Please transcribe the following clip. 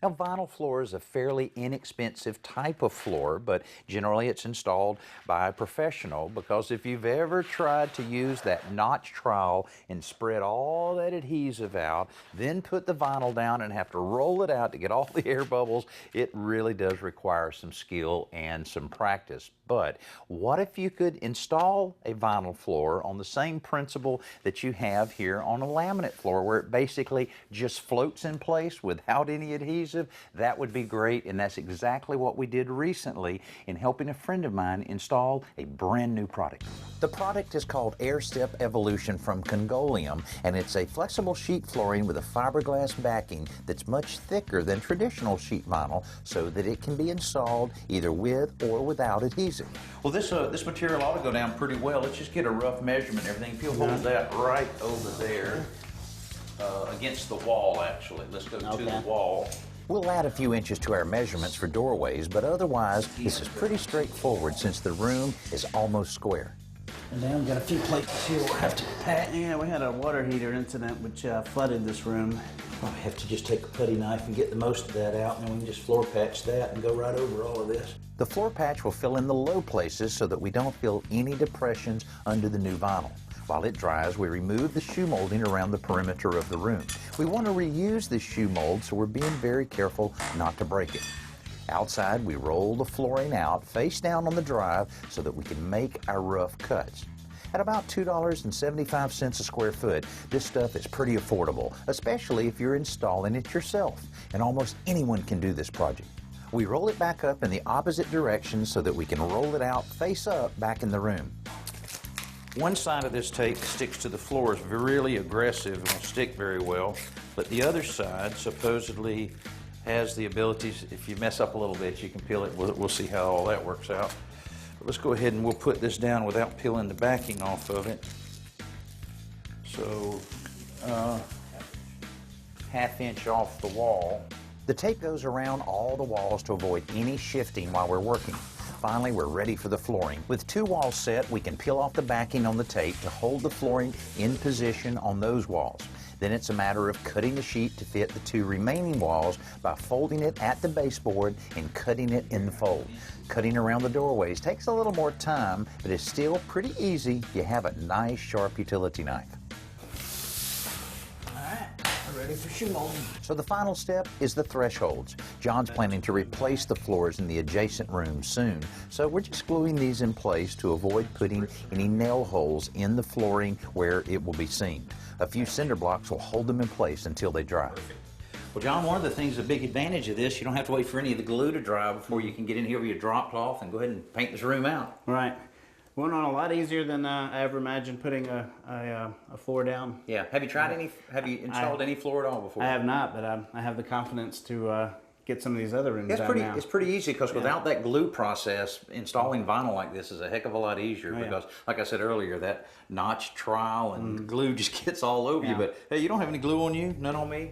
Now, vinyl floor is a fairly inexpensive type of floor, but generally it's installed by a professional because if you've ever tried to use that notch trowel and spread all that adhesive out, then put the vinyl down and have to roll it out to get all the air bubbles, it really does require some skill and some practice. But what if you could install a vinyl floor on the same principle that you have here on a laminate floor, where it basically just floats in place without any adhesive? That would be great, and that's exactly what we did recently in helping a friend of mine install a brand new product. The product is called AirStep Evolution from Congolium, and it's a flexible sheet flooring with a fiberglass backing that's much thicker than traditional sheet vinyl, so that it can be installed either with or without adhesive. Well, this material ought to go down pretty well. Let's just get a rough measurement and everything. If you'll hold that right over there against the wall, actually. Let's go to the wall. We'll add a few inches to our measurements for doorways, but otherwise this is pretty straightforward since the room is almost square. And now we've got a few plates here we'll have to pat. Yeah, we had a water heater incident which flooded this room. Probably have to just take a putty knife and get the most of that out, and then we can just floor patch that and go right over all of this. The floor patch will fill in the low places so that we don't feel any depressions under the new vinyl. While it dries, we remove the shoe molding around the perimeter of the room. We want to reuse this shoe mold, so we're being very careful not to break it. Outside, we roll the flooring out face down on the drive so that we can make our rough cuts. At about $2.75 a square foot, this stuff is pretty affordable, especially if you're installing it yourself, and almost anyone can do this project. We roll it back up in the opposite direction so that we can roll it out face up back in the room. One side of this tape sticks to the floor is really aggressive and will stick very well, but the other side supposedly has the ability, if you mess up a little bit, you can peel it. We'll see how all that works out. But let's go ahead and we'll put this down without peeling the backing off of it. So, ½ inch off the wall. The tape goes around all the walls to avoid any shifting while we're working. Finally, we're ready for the flooring. With 2 walls set, we can peel off the backing on the tape to hold the flooring in position on those walls. Then it's a matter of cutting the sheet to fit the 2 remaining walls by folding it at the baseboard and cutting it in the fold. Cutting around the doorways takes a little more time, but it's still pretty easy if you have a nice sharp utility knife. Ready for shoe molding. So the final step is the thresholds. John's planning to replace the floors in the adjacent rooms soon, so we're just gluing these in place to avoid putting any nail holes in the flooring where it will be seen. A few cinder blocks will hold them in place until they dry. Well, John, one of the things, a big advantage of this, you don't have to wait for any of the glue to dry before you can get in here with your drop cloth and go ahead and paint this room out. Right. Went on a lot easier than I ever imagined putting a floor down. Yeah. Have you tried any? Have you installed any floor at all before? I have not, but I have the confidence to get some of these other rooms down now. It's pretty easy because without that glue process, installing vinyl like this is a heck of a lot easier because, like I said earlier, that notch trowel and glue just gets all over you. But hey, you don't have any glue on you? None on me?